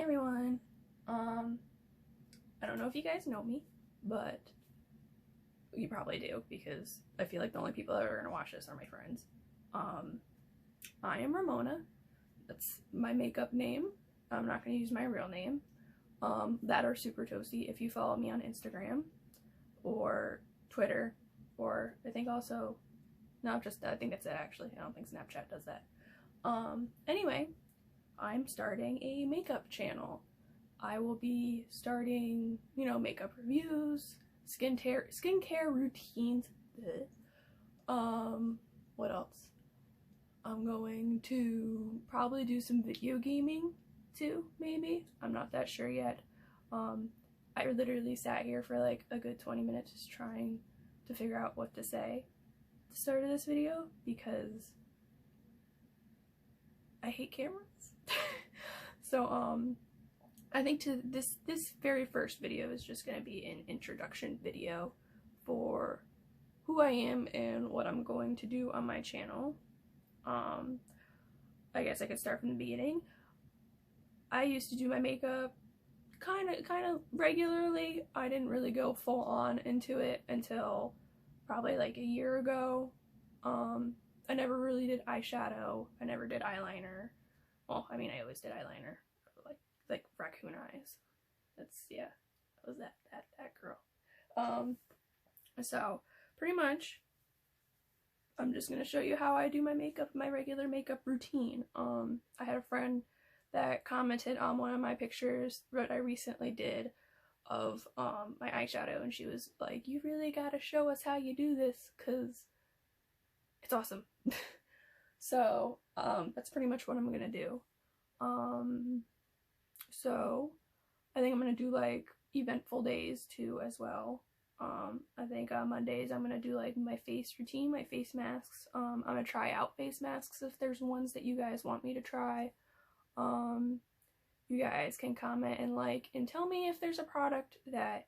everyone. I don't know if you guys know me, but you probably do because I feel like the only people that are gonna watch this are my friends. I am Ramona. That's my makeup name. I'm not gonna use my real name. That or Super Toasty if you follow me on Instagram or Twitter, or I think also, no, just I think that's it actually. I don't think Snapchat does that. Anyway, I'm starting a makeup channel. I will be starting, makeup reviews, skincare routines. What else? I'm going to probably do some video gaming too, maybe. I'm not that sure yet. I literally sat here for like a good 20 minutes just trying to figure out what to say at the start of this video because I hate cameras. So I think to this very first video is just going to be an introduction video for who I am and what I'm going to do on my channel. I guess I could start from the beginning. I used to do my makeup kind of regularly. I didn't really go full on into it until probably like a year ago. I never really did eyeshadow. I never did eyeliner. Well, I mean, I always did eyeliner, like raccoon eyes. That's, yeah, that was that girl. So pretty much, I'm just gonna show you how I do my makeup, my regular makeup routine. I had a friend that commented on one of my pictures that I recently did of my eyeshadow, and she was like, "You really gotta show us how you do this, cause it's awesome." So that's pretty much what I'm gonna do. So I think I'm gonna do like eventful days too as well. I think on Mondays I'm gonna do like my face routine, my face masks. I'm gonna try out face masks if there's ones that you guys want me to try. You guys can comment and tell me if there's a product that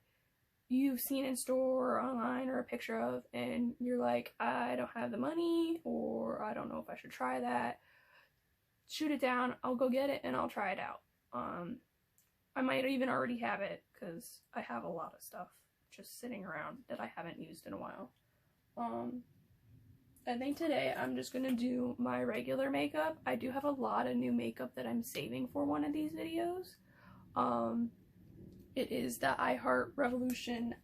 you've seen in store or online or a picture of and you're like, I don't have the money, or I don't know if I should try that. Shoot it down, I'll go get it and I'll try it out. I might even already have it because I have a lot of stuff just sitting around that I haven't used in a while. I think today I'm just gonna do my regular makeup. I do have a lot of new makeup that I'm saving for one of these videos. It is the I Heart Revolution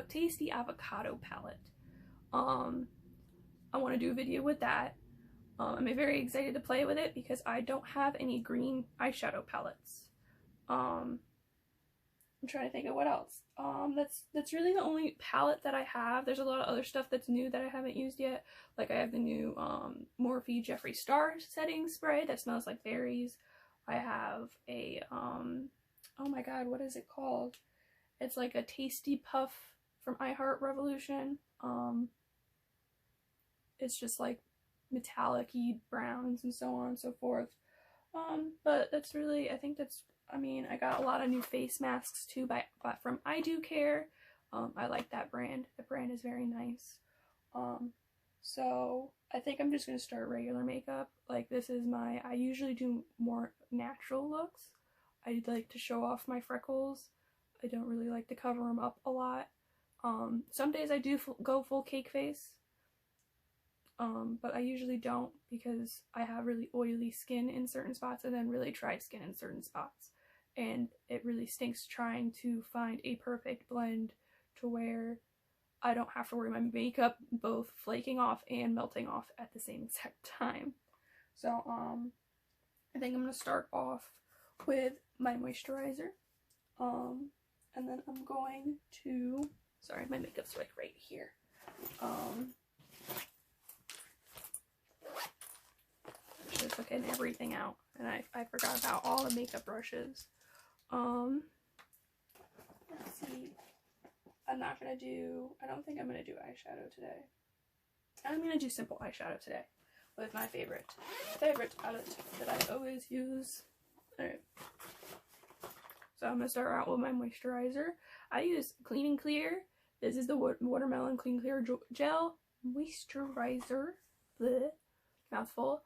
Tasty Avocado Palette. I want to do a video with that. I'm very excited to play with it because I don't have any green eyeshadow palettes. I'm trying to think of what else. That's really the only palette that I have. There's a lot of other stuff that's new that I haven't used yet. Like I have the new Morphe Jeffree Star setting spray that smells like berries. I have a oh my god, what is it called? It's like a Tasty Puff from I Heart Revolution. It's just like metallic-y browns and so on and so forth. But that's really, I think that's, I mean, I got a lot of new face masks too from I Do Care. I like that brand. The brand is very nice. So I think I'm just gonna start regular makeup. Like this is I usually do more natural looks. I like to show off my freckles. I don't really like to cover them up a lot. Some days I do go full cake face. But I usually don't because I have really oily skin in certain spots and then really dry skin in certain spots. And it really stinks trying to find a perfect blend to where I don't have to worry my makeup both flaking off and melting off at the same exact time. So, I think I'm going to start off with my moisturizer. And then I'm going to, sorry, my makeup's like right here. Just looking everything out, and I forgot about all the makeup brushes. Let's see. I don't think I'm gonna do eyeshadow today. I'm gonna do simple eyeshadow today with my favorite palette that I always use. Alright. So I'm gonna start out with my moisturizer. I use Clean and Clear. This is the Watermelon Clean Clear Gel Moisturizer. Blech. Mouthful.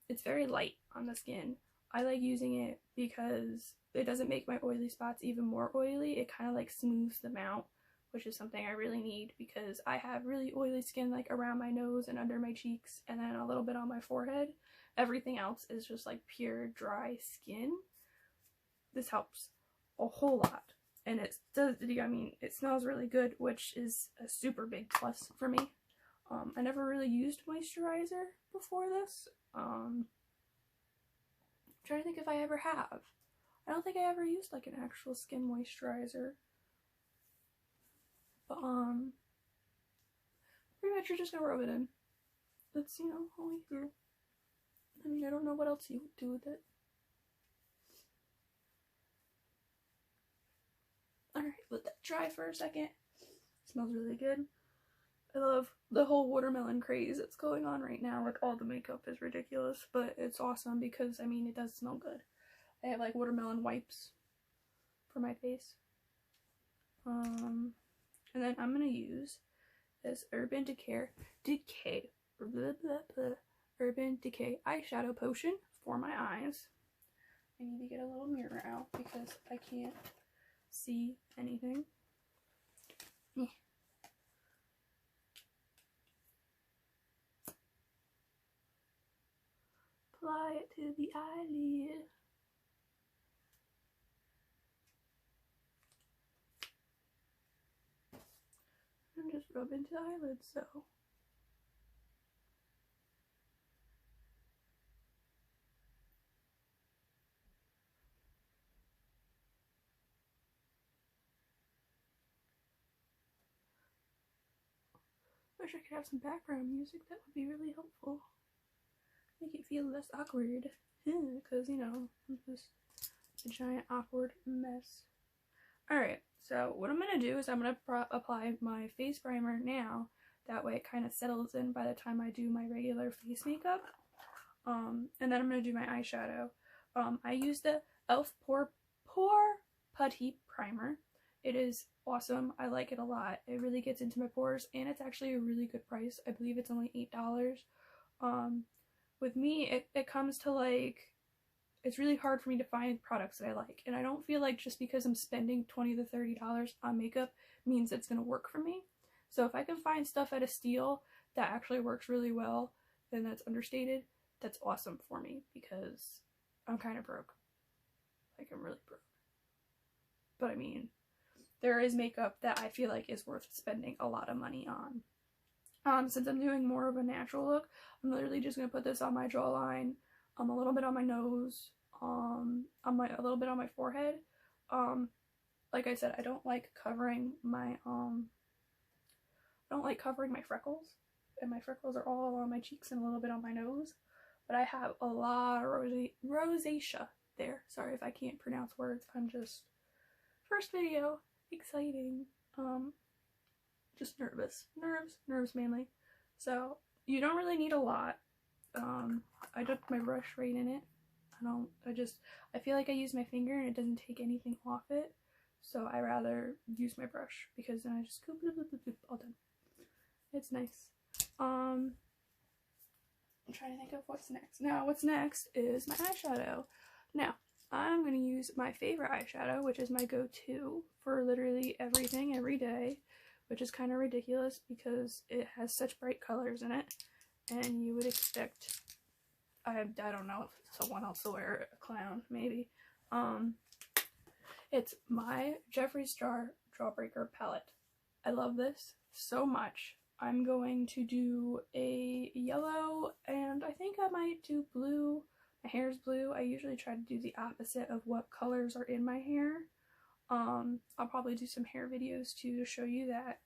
It's very light on the skin. I like using it because it doesn't make my oily spots even more oily. It kind of like smooths them out, which is something I really need because I have really oily skin like around my nose and under my cheeks and then a little bit on my forehead. Everything else is just like pure dry skin. This helps a whole lot. And it does, I mean, it smells really good, which is a super big plus for me. I never really used moisturizer before this. I'm trying to think if I ever have. I don't think I ever used like an actual skin moisturizer. But pretty much you're just gonna rub it in. That's, you know, all you do. I mean, I don't know what else you would do with it. Alright, let that dry for a second. Smells really good. I love the whole watermelon craze that's going on right now with all the makeup is ridiculous, but it's awesome because, I mean, it does smell good. I have like watermelon wipes for my face. And then I'm gonna use this Urban Decay eyeshadow potion for my eyes. I need to get a little mirror out because I can't see anything. Apply it to the eyelid. And just rub into the eyelids, so. Wish I could have some background music, that would be really helpful. Make it feel less awkward. Because, you know, I'm just a giant awkward mess. Alright, so what I'm going to do is I'm going to apply my face primer now. That way it kind of settles in by the time I do my regular face makeup. And then I'm going to do my eyeshadow. I use the e.l.f. Pore Putty Primer. It is awesome. I like it a lot. It really gets into my pores and it's actually a really good price. I believe it's only $8. With me, it comes to like, it's really hard for me to find products that I like. And I don't feel like just because I'm spending $20 to $30 on makeup means it's going to work for me. So if I can find stuff at a steal that actually works really well, then that's understated. That's awesome for me because I'm kind of broke. Like, I'm really broke. But I mean, there is makeup that I feel like is worth spending a lot of money on. Since I'm doing more of a natural look, I'm literally just going to put this on my jawline, a little bit on my nose, a little bit on my forehead. Like I said, I don't like covering my freckles, and my freckles are all on my cheeks and a little bit on my nose, but I have a lot of rosacea there. Sorry if I can't pronounce words, I'm just, first video, exciting, just nervous, nerves mainly. So you don't really need a lot. I dipped my brush right in it. I feel like I use my finger and it doesn't take anything off it. So I rather use my brush because then I just go bloop, bloop, bloop, bloop, all done. It's nice. I'm trying to think of what's next. Now what's next is my eyeshadow. Now I'm going to use my favorite eyeshadow, which is my go-to for literally everything every day, which is kind of ridiculous because it has such bright colors in it, and you would expect, I don't know, someone else to wear a clown, maybe. It's my Jeffree Star Jawbreaker palette. I love this so much. I'm going to do a yellow, and I think I might do blue. My hair's blue. I usually try to do the opposite of what colors are in my hair. I'll probably do some hair videos too to show you that.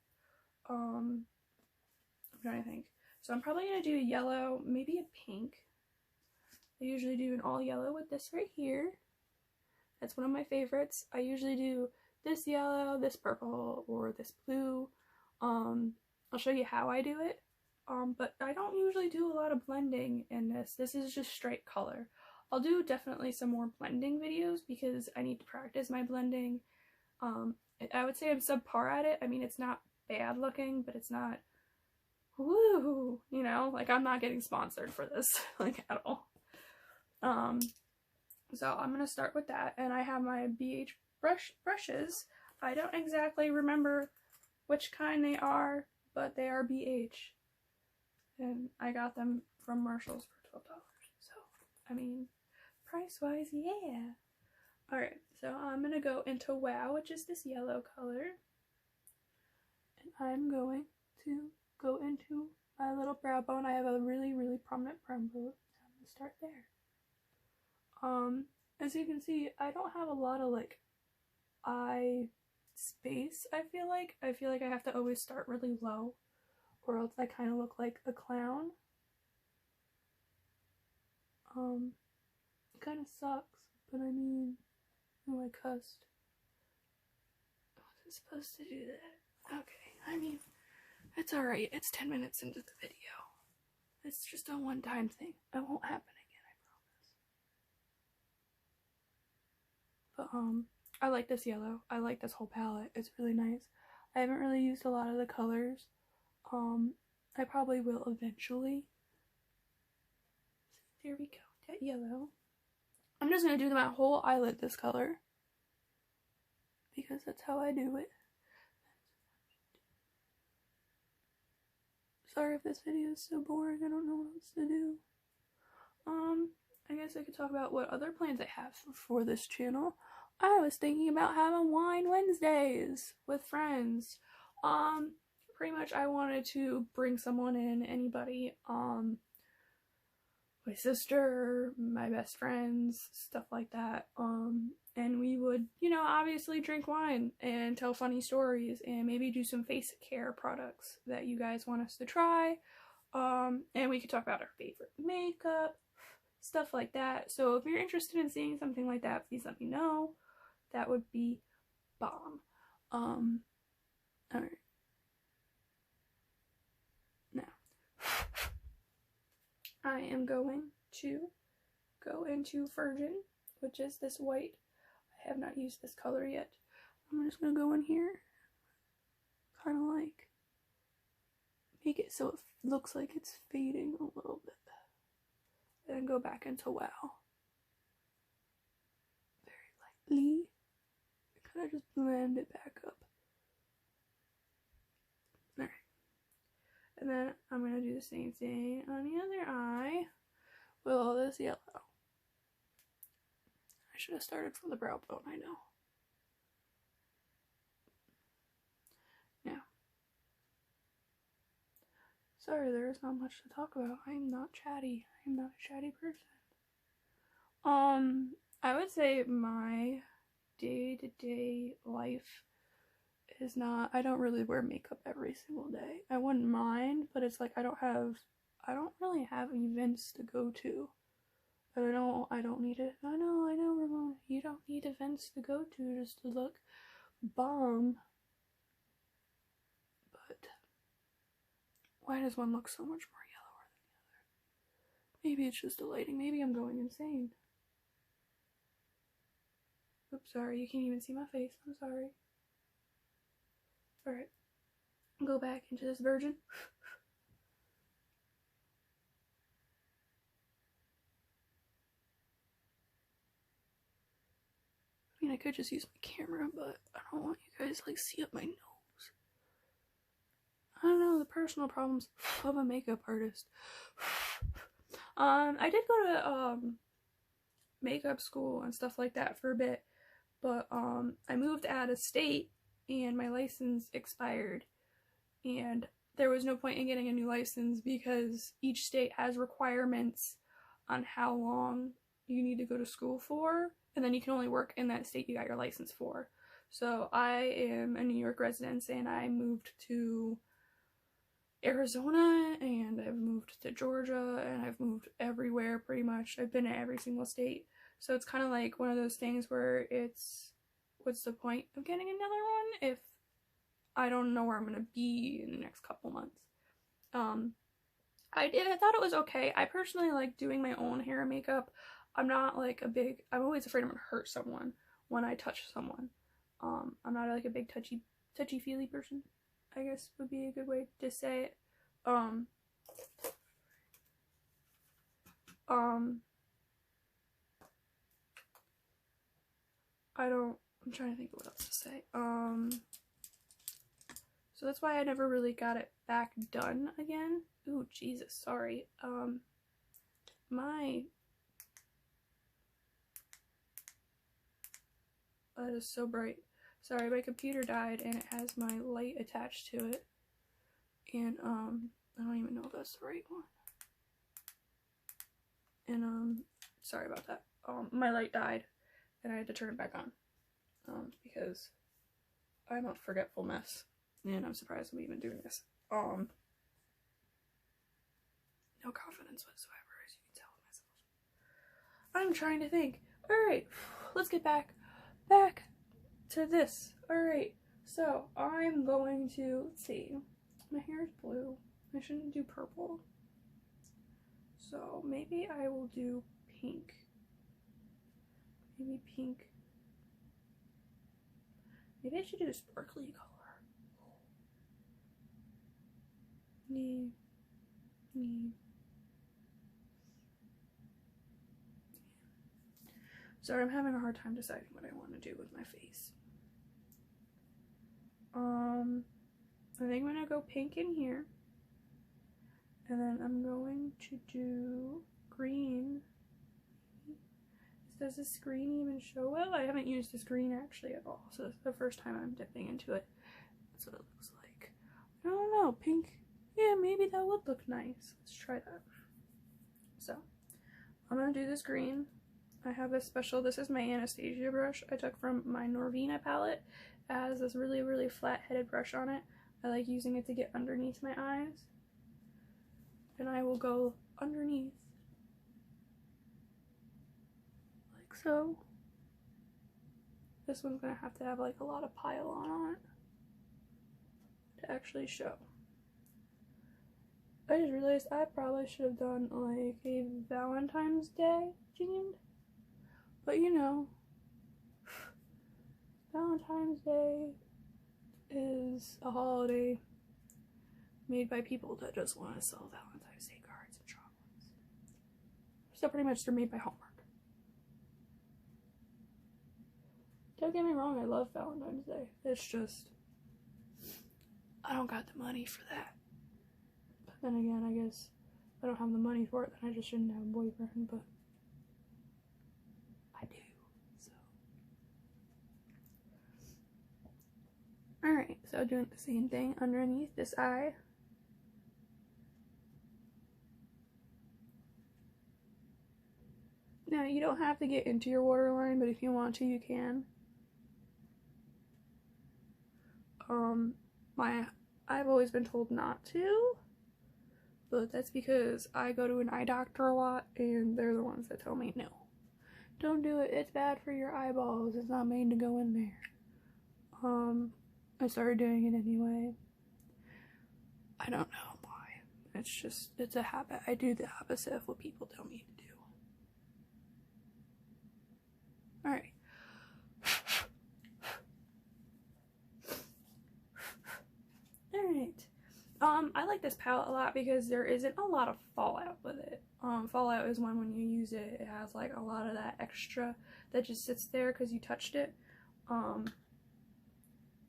I'm trying to think. So I'm probably going to do a yellow, maybe a pink. I usually do an all yellow with this right here. That's one of my favorites. I usually do this yellow, this purple, or this blue. I'll show you how I do it. But I don't usually do a lot of blending in this. This is just straight color. I'll do definitely some more blending videos because I need to practice my blending. I would say I'm subpar at it. I mean, it's not bad looking, but it's not, woo, you know, like I'm not getting sponsored for this, like, at all. So I'm going to start with that, and I have my BH brushes. I don't exactly remember which kind they are, but they are BH. And I got them from Marshall's for $12. So, I mean, price-wise, yeah. Alright, so I'm going to go into Wow, which is this yellow color. And I'm going to go into my little brow bone. I have a really, really prominent brow bone. I'm going to start there. As you can see, I don't have a lot of, like, eye space, I feel like. I feel like I have to always start really low, or else I kind of look like a clown. It kind of sucks, but I mean, oh, I cussed. I wasn't supposed to do that. Okay, I mean, it's alright. It's 10 minutes into the video. It's just a one-time thing. It won't happen again, I promise. But, I like this yellow. I like this whole palette. It's really nice. I haven't really used a lot of the colors. I probably will eventually. There we go. That yellow. I'm just going to do my whole eyelid this color, because that's how I do it. Sorry if this video is so boring. I don't know what else to do. I guess I could talk about what other plans I have for this channel. I was thinking about having wine Wednesdays with friends. Pretty much I wanted to bring someone in, anybody, my sister, my best friends, stuff like that, and we would, you know, obviously drink wine and tell funny stories and maybe do some face care products that you guys want us to try, and we could talk about our favorite makeup, stuff like that. So if you're interested in seeing something like that, please let me know. That would be bomb. Alright. Now, I am going to go into Virgin, which is this white. I have not used this color yet. I'm just going to go in here, kind of like make it so it looks like it's fading a little bit. Then go back into Wow. Very lightly. Kind of just blend it back up. Alright. And then I'm going to do the same thing on the other eye with all this yellow. I should have started from the brow bone, I know. Now, sorry, there is not much to talk about. I am not chatty. I am not a chatty person. I would say my day-to-day life is not, I don't really wear makeup every single day. I wouldn't mind, but it's like I don't really have events to go to. I don't need it. I know, Ramona. You don't need events to go to just to look bomb. But why does one look so much more yellower than the other? Maybe it's just the lighting. Maybe I'm going insane. Oops, sorry. You can't even see my face. I'm sorry. Alright. Go back into this Virgin. I mean, I could just use my camera, but I don't want you guys to, like, see up my nose. I don't know, the personal problems of a makeup artist. I did go to, makeup school and stuff like that for a bit, but, I moved out of state and my license expired, and there was no point in getting a new license because each state has requirements on how long you need to go to school for, and then you can only work in that state you got your license for. So I am a New York resident, and I moved to Arizona, and I've moved to Georgia, and I've moved everywhere pretty much. I've been in every single state. So it's kind of like one of those things where it's, what's the point of getting another one if I don't know where I'm going to be in the next couple months. I thought it was okay. I personally like doing my own hair and makeup. I'm not like I'm always afraid I'm going to hurt someone when I touch someone. I'm not like a big touchy-feely person, I guess would be a good way to say it. I'm trying to think of what else to say. So that's why I never really got it back done again. Ooh, Jesus, sorry. That is so bright. Sorry, my computer died and it has my light attached to it. And, I don't even know if that's the right one. And, sorry about that. My light died and I had to turn it back on. Because I'm a forgetful mess. And I'm surprised I'm even doing this. No confidence whatsoever, as you can tell myself. I'm trying to think. Alright, let's get back to this. Alright, so I'm going to, let's see, my hair is blue. I shouldn't do purple. So maybe I will do pink. Maybe pink. Maybe I should do a sparkly color. Sorry, I'm having a hard time deciding what I want to do with my face. I think I'm gonna go pink in here. And then I'm going to do green. Does this green even show well? I haven't used this green actually at all, so it's the first time I'm dipping into it. That's what it looks like. I don't know, pink. Yeah, maybe that would look nice. Let's try that. So, I'm gonna do this green. I have this special, this is my Anastasia brush I took from my Norvina palette. It has this really, really flat-headed brush on it. I like using it to get underneath my eyes. And I will go underneath. Like so. This one's gonna have to have like a lot of pile on it to actually show. I just realized I probably should have done like a Valentine's Day themed. But you know, Valentine's Day is a holiday made by people that just want to sell Valentine's Day cards and chocolates. So pretty much they're made by Hallmark. Don't get me wrong, I love Valentine's Day. It's just, I don't got the money for that. But then again, I guess if I don't have the money for it, then I just shouldn't have a boyfriend, but I do, so. Alright, so doing the same thing underneath this eye. Now, you don't have to get into your waterline, but if you want to, you can. I've always been told not to, but that's because I go to an eye doctor a lot, and they're the ones that tell me, no, don't do it, it's bad for your eyeballs, it's not made to go in there. I started doing it anyway. I don't know why. It's just, it's a habit. I do the opposite of what people tell me to do. Alright. Alright. I like this palette a lot because there isn't a lot of fallout with it. Fallout is when you use it, it has like a lot of that extra that just sits there because you touched it.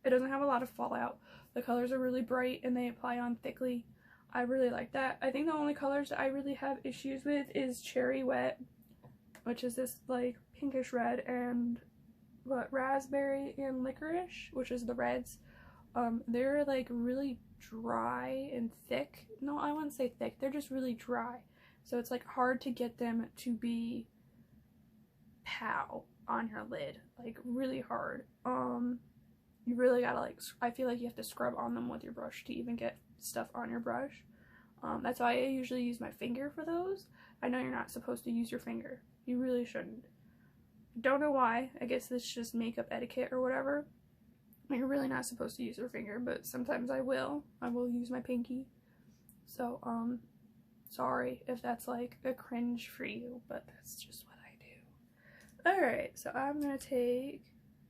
It doesn't have a lot of fallout. The colors are really bright and they apply on thickly. I really like that. I think the only colors that I really have issues with is Cherry Wet, which is this like pinkish red, and raspberry and licorice, which is the reds. They're like really dry and thick. No, I wouldn't say thick. They're just really dry. So it's like hard to get them to be pow on your lid. Like really hard. You really gotta like, I feel like you have to scrub on them with your brush to even get stuff on your brush. That's why I usually use my finger for those. I know you're not supposed to use your finger. You really shouldn't. Don't know why. I guess this is just makeup etiquette or whatever. You're really not supposed to use your finger, but sometimes I will. I will use my pinky. So, sorry if that's like a cringe for you, but that's just what I do. Alright, so I'm gonna take,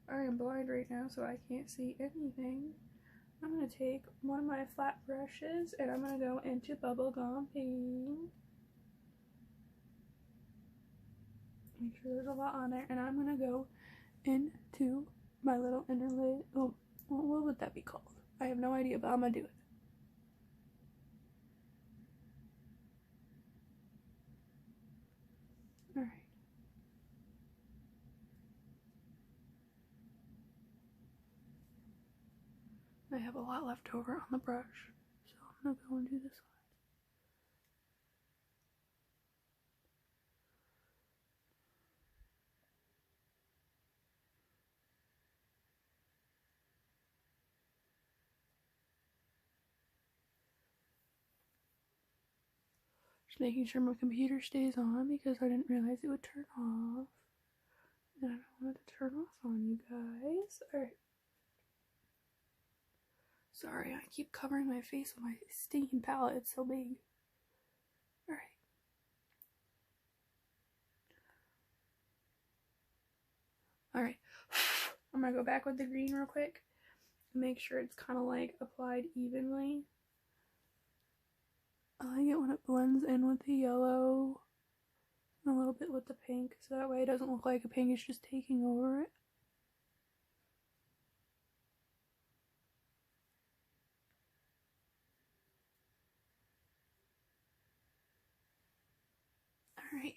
I am blind right now, so I can't see anything. I'm gonna take one of my flat brushes and I'm gonna go into bubblegum pink. Make sure there's a lot on there, and I'm gonna go into to my little inner lid. Oh, what would that be called? I have no idea, but I'm gonna do it. Alright. I have a lot left over on the brush, so I'm gonna go and do this one. Just making sure my computer stays on because I didn't realize it would turn off. And I don't want it to turn off on you guys. Alright. Sorry, I keep covering my face with my stinking palette. It's so big. Alright. Alright. I'm gonna go back with the green real quick. Make sure it's kind of like applied evenly. I like it when it blends in with the yellow and a little bit with the pink, so that way it doesn't look like a pink is just taking over it. Alright.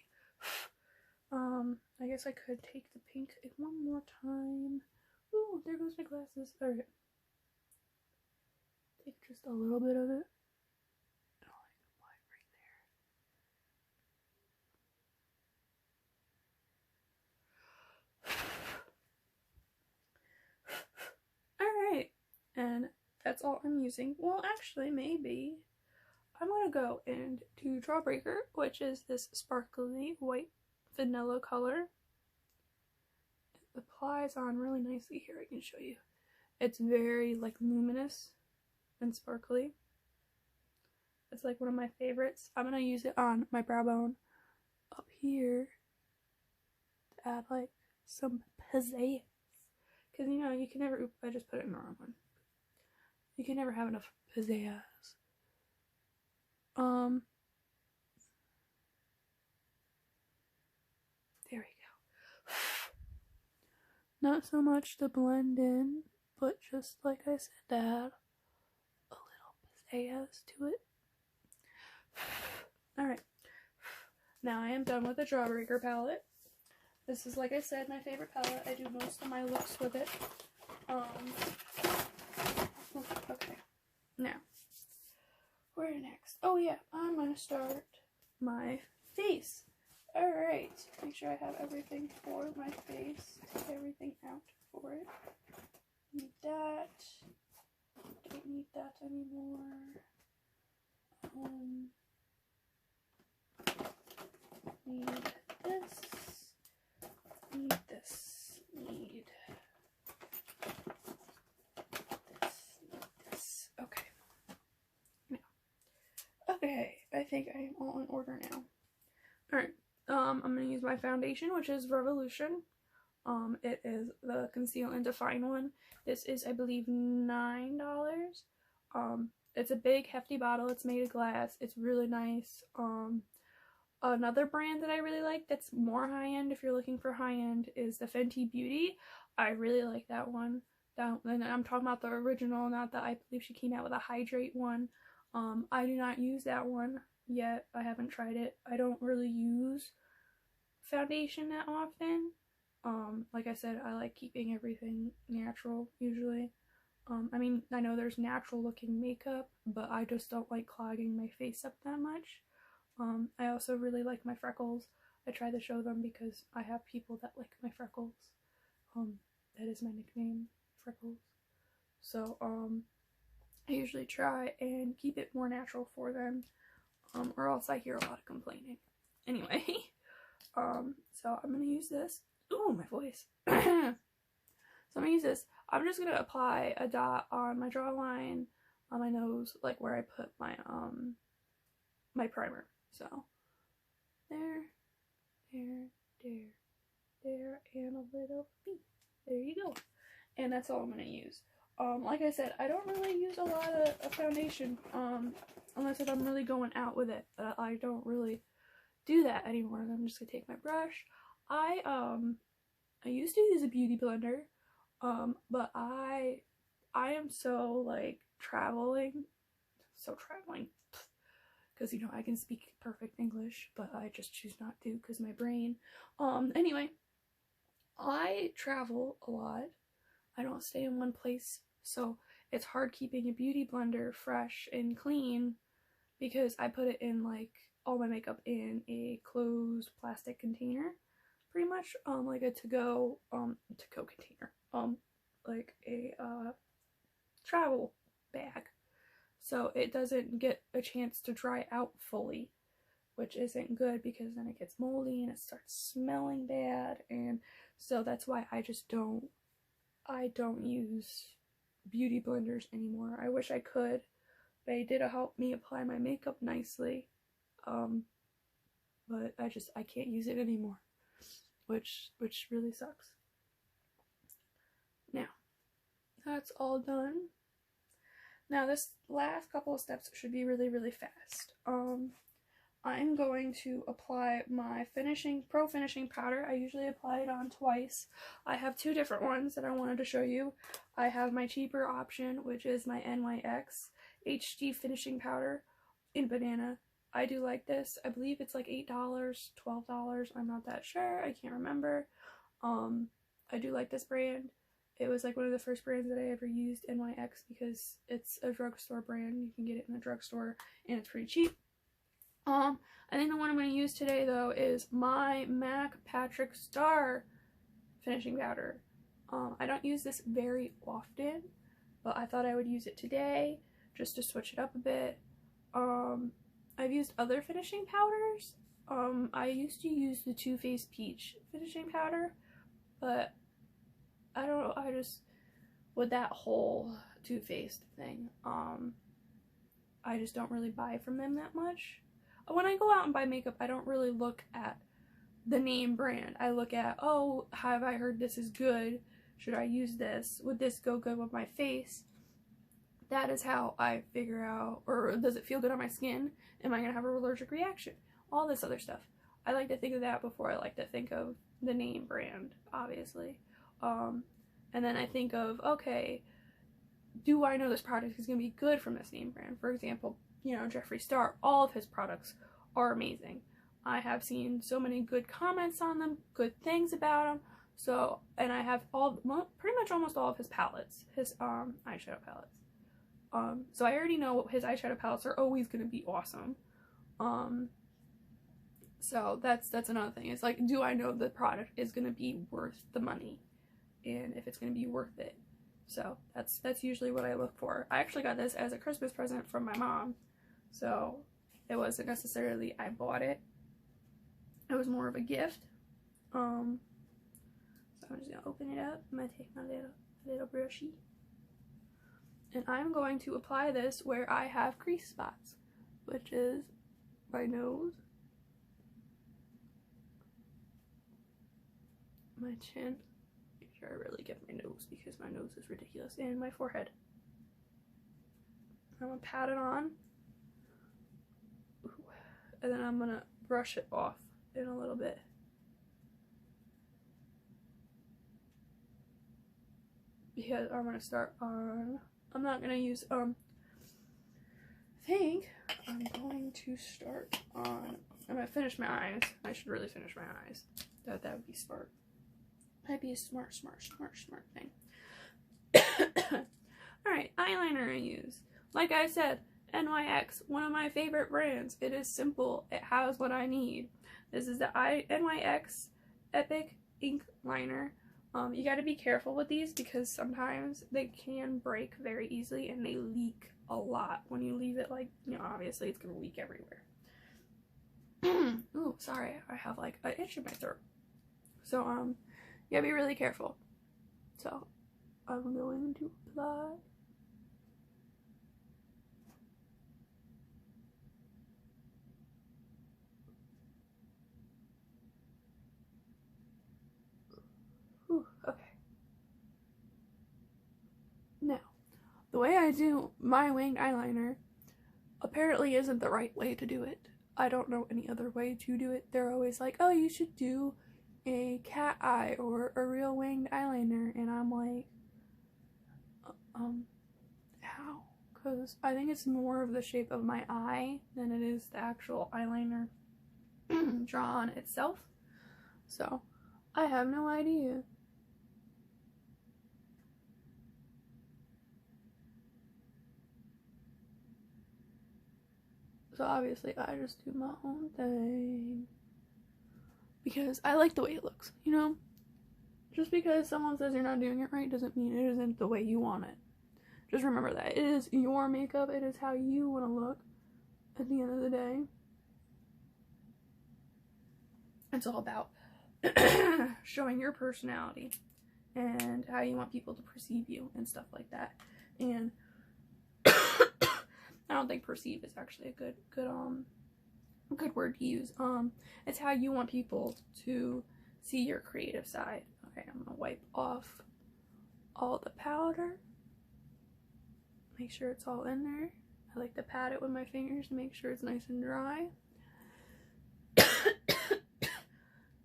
I guess I could take the pink one more time. Ooh, there goes my glasses. Alright. Take just a little bit of it. Alright, and that's all I'm using. Well, actually, maybe I'm gonna go into Jawbreaker, which is this sparkly white vanilla color. It applies on really nicely here. I can show you. It's very like luminous and sparkly. It's like one of my favorites. I'm gonna use it on my brow bone up here to add like some pizzazz. Because you know, you can never, oops, I just put it in the wrong one. You can never have enough pizzazz. There we go. Not so much to blend in, but just like I said, to add a little pizzazz to it. Alright. Now I am done with the Jawbreaker palette. This is, like I said, my favorite palette. I do most of my looks with it. Okay. Now, where next? Oh yeah, I'm gonna start my face. Alright, make sure I have everything for my face. Take everything out for it. Need that. Don't need that anymore. Need this. Need this. Need this. Okay. Now. Okay, I think I am all in order now. Alright. I'm gonna use my foundation, which is Revolution. It is the Conceal and Define one. This is, I believe, $9. It's a big, hefty bottle. It's made of glass. It's really nice. Another brand that I really like that's more high-end, if you're looking for high-end, is the Fenty Beauty. I really like that one. And I'm talking about the original, not that I believe she came out with a Hydrate one. I do not use that one yet. I haven't tried it. I don't really use foundation that often. Like I said, I like keeping everything natural usually. I mean, I know there's natural looking makeup, but I just don't like clogging my face up that much. I also really like my freckles. I try to show them because I have people that like my freckles. That is my nickname, Freckles. So, I usually try and keep it more natural for them, or else I hear a lot of complaining. Anyway, so I'm gonna use this. Ooh, my voice. So I'm gonna use this. I'm just gonna apply a dot on my jawline, on my nose, like where I put my my primer. So there, and a little beep. There you go. And that's all I'm gonna use. Like I said, I don't really use a lot of foundation, unless if I'm really going out with it. I don't really do that anymore. I'm just gonna take my brush. I I used to use a beauty blender, but I am so like traveling, because you know I can speak perfect English, but I just choose not to because my brain. Anyway, I travel a lot. I don't stay in one place, so it's hard keeping a beauty blender fresh and clean because I put it in like all my makeup in a closed plastic container, pretty much, like a to-go container, like a travel bag, so it doesn't get a chance to dry out fully, which isn't good because then it gets moldy and it starts smelling bad, and so that's why I don't use beauty blenders anymore. I wish I could. They did help me apply my makeup nicely, but I can't use it anymore, which really sucks. Now, that's all done. Now this last couple of steps should be really fast. I'm going to apply my pro finishing powder. I usually apply it on twice. I have two different ones that I wanted to show you. I have my cheaper option, which is my NYX HD finishing powder in banana. I do like this. I believe it's like $8, $12. I'm not that sure. I can't remember. I do like this brand. It was like one of the first brands that I ever used, NYX, because it's a drugstore brand. You can get it in a drugstore and it's pretty cheap. I think the one I'm going to use today though is my MAC Patrick Star finishing powder. I don't use this very often, but I thought I would use it today just to switch it up a bit. I've used other finishing powders. I used to use the Too Faced Peach finishing powder, but I don't know, I just, with that whole Too Faced thing, I just don't really buy from them that much. When I go out and buy makeup, I don't really look at the name brand. I look at, oh, have I heard this is good? Should I use this? Would this go good with my face? That is how I figure out, or does it feel good on my skin? Am I gonna have an allergic reaction? All this other stuff. I like to think of that before I like to think of the name brand, obviously. And then I think of, okay, do I know this product is gonna be good from this name brand? For example, you know, Jeffree Star, all of his products are amazing. I have seen so many good comments on them, good things about them. So, and I have pretty much almost all of his palettes, his eyeshadow palettes. So I already know his eyeshadow palettes are always going to be awesome. So that's another thing. It's like, do I know the product is going to be worth the money, and if it's going to be worth it? So that's usually what I look for. I actually got this as a Christmas present from my mom, so it wasn't necessarily I bought it. It was more of a gift. So I'm just gonna open it up. I'm gonna take my little brushy, and I'm going to apply this where I have crease spots, which is my nose, my chin. Make sure I really get my nose because my nose is ridiculous, and my forehead. I'm gonna pat it on, and then I'm gonna brush it off in a little bit. Because I'm gonna start on, I'm not gonna use, I think I'm going to start on, I'm gonna finish my eyes. I should really finish my eyes. That would be smart. That'd be a smart thing. Alright, eyeliner I use. Like I said, NYX, one of my favorite brands. It is simple. It has what I need. This is the NYX Epic Ink Liner. You gotta be careful with these because sometimes they can break very easily and they leak a lot when you leave it, like, you know, obviously it's gonna leak everywhere. Ooh, sorry, I have like an itch in my throat. So, you gotta be really careful. So, I'm going to apply. Ooh, okay. Now, the way I do my winged eyeliner apparently isn't the right way to do it. I don't know any other way to do it. They're always like, oh, you should do a cat eye or a real winged eyeliner, and I'm like, how? Because I think it's more of the shape of my eye than it is the actual eyeliner drawn itself. So I have no idea. So obviously I just do my own thing because I like the way it looks, you know? Just because someone says you're not doing it right doesn't mean it isn't the way you want it. Just remember that. It is your makeup. It is how you want to look at the end of the day. It's all about showing your personality and how you want people to perceive you and stuff like that. And I don't think perceive is actually a good word to use. It's how you want people to see your creative side. Okay, I'm gonna wipe off all the powder. Make sure it's all in there. I like to pat it with my fingers to make sure it's nice and dry.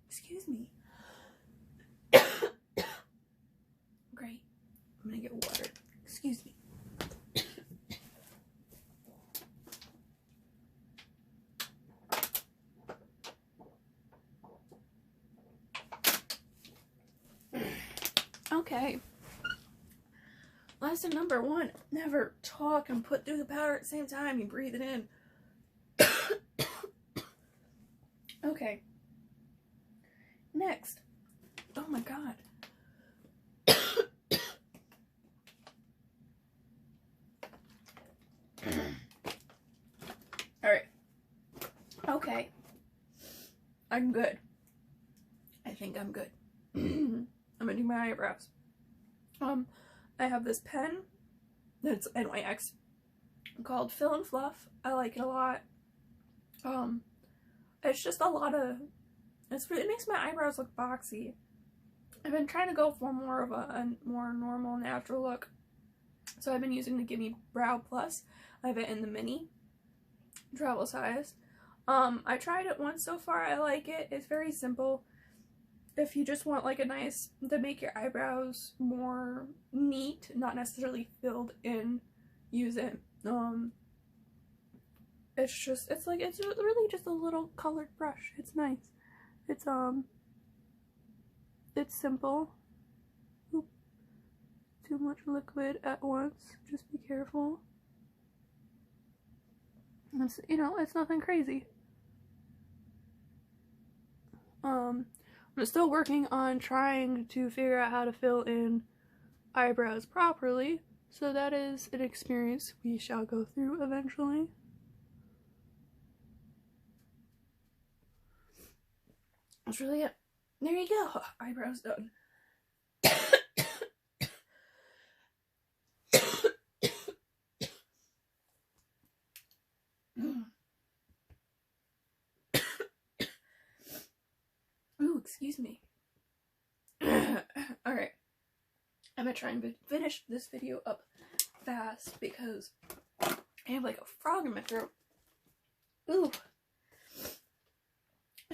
Excuse me. Great. I'm gonna get water. Excuse me. Okay. Lesson number 1, never talk and put through the powder at the same time. You breathe it in. Okay. Next. Oh my god. Alright. Okay. I'm good. I think I'm good. I'm gonna do my eyebrows. I have this pen that's NYX called Fill and Fluff. I like it a lot. It's just a lot of, it makes my eyebrows look boxy. I've been trying to go for more of a more normal, natural look. So I've been using the Gimme Brow Plus. I have it in the mini travel size. I tried it once so far. I like it. It's very simple. If you just want like a nice, to make your eyebrows more neat, not necessarily filled in, use it. It's really just a little colored brush. It's nice. It's simple. Oop. Too much liquid at once. Just be careful. It's, you know, it's nothing crazy. I'm still working on trying to figure out how to fill in eyebrows properly, so that is an experience we shall go through eventually. That's really it. There you go. Eyebrows done. Ooh, excuse me. Alright. I'm gonna try and finish this video up fast because I have like a frog in my throat. Ooh.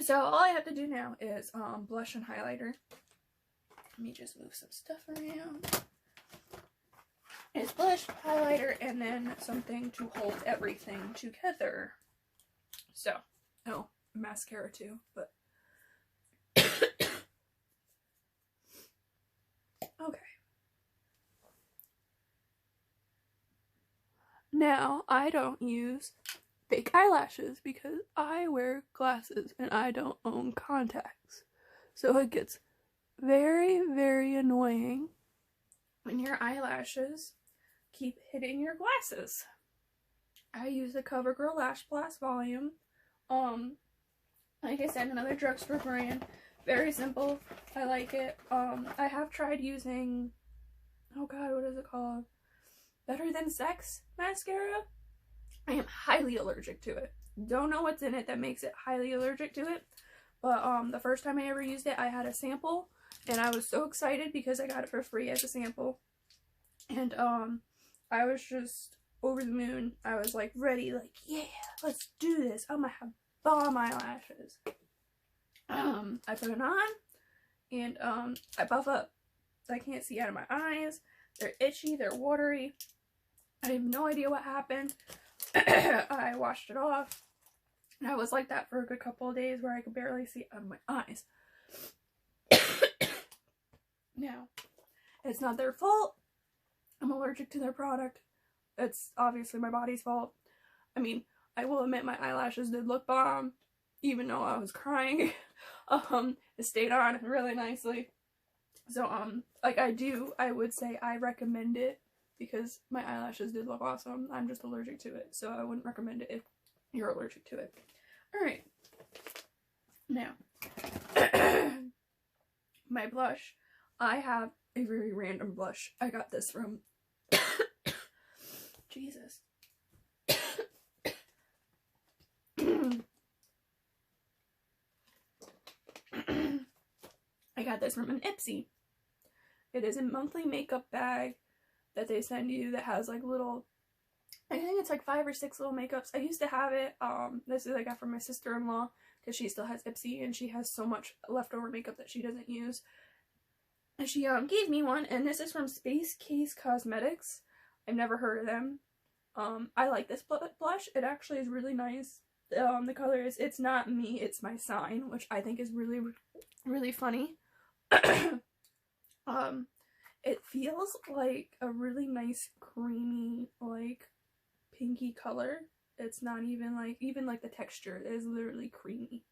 So all I have to do now is blush and highlighter. Let me just move some stuff around. It's blush, highlighter, and then something to hold everything together. So, oh, mascara too, but okay. Now, I don't use fake eyelashes because I wear glasses and I don't own contacts. So it gets very, very annoying when your eyelashes keep hitting your glasses. I use the CoverGirl Lash Blast Volume. Like I said, another drugstore brand. Very simple. I like it. I have tried using, oh god, what is it called? Better Than Sex mascara. I am highly allergic to it. Don't know what's in it that makes it highly allergic to it. But the first time I ever used it, I had a sample. And I was so excited because I got it for free as a sample. And I was just over the moon. I was like ready, like, yeah, let's do this. I'm gonna have bomb eyelashes. I put it on. and I puff up. I can't see out of my eyes. They're itchy, they're watery. I have no idea what happened. I washed it off, and I was like that for a good couple of days where I could barely see out of my eyes. Now, it's not their fault. I'm allergic to their product. It's obviously my body's fault. I mean, I will admit my eyelashes did look bomb, even though I was crying. It stayed on really nicely. So, like I would say I recommend it because my eyelashes did look awesome. I'm just allergic to it, so I wouldn't recommend it if you're allergic to it. Alright. Now, my blush. I have a very random blush. I got this from Jesus. I got this from an Ipsy. It is a monthly makeup bag that they send you that has like little, I think it's like 5 or 6 little makeups. I used to have it. This is I got from my sister-in-law because she still has Ipsy and she has so much leftover makeup that she doesn't use. And she gave me one, and this is from Space Case Cosmetics. I've never heard of them. I like this blush. It actually is really nice. The color is It's Not Me, It's My Sign, which I think is really, really funny. It feels like a really nice, creamy, like, pinky color. It's not even like the texture is literally creamy,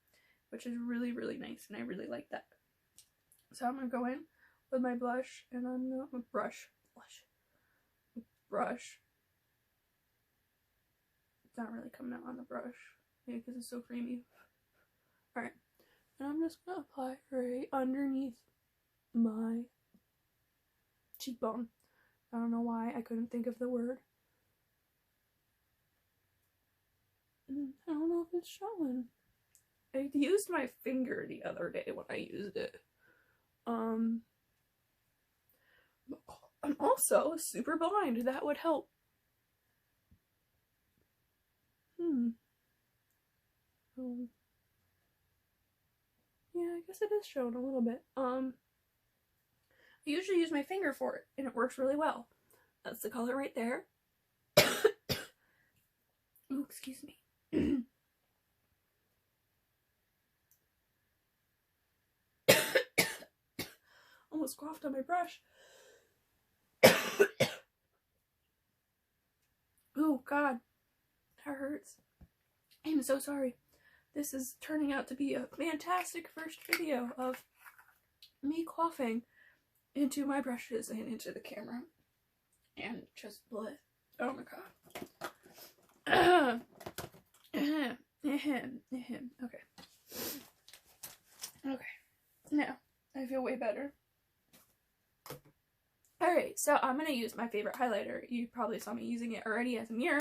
which is really, really nice, and I really like that. So I'm gonna go in with my blush, and I'm gonna brush. It's not really coming out on the brush, maybe because it's so creamy. Alright, and I'm just gonna apply right underneath my cheekbone. I don't know why I couldn't think of the word. I don't know if it's showing. I used my finger the other day when I used it. I'm also super blind. That would help. Yeah, I guess it is showing a little bit. I usually use my finger for it, and it works really well. That's the color right there. Oh, excuse me. Almost coughed on my brush. Oh, God. That hurts. I'm so sorry. This is turning out to be a fantastic first video of me coughing into my brushes and into the camera. And just blood. Oh my God. Okay. Okay. Now, I feel way better. Alright, so I'm going to use my favorite highlighter. You probably saw me using it already as a mirror.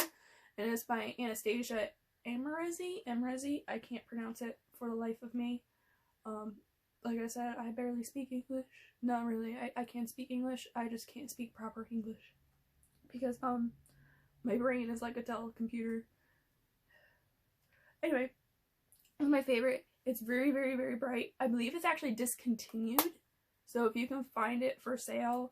It is by Anastasia Amrezi. I can't pronounce it for the life of me. Like I said, I barely speak English. Not really. I can speak English. I just can't speak proper English. Because, my brain is like a Dell computer. Anyway, it's my favorite. It's very, very, very bright. I believe it's actually discontinued. So if you can find it for sale,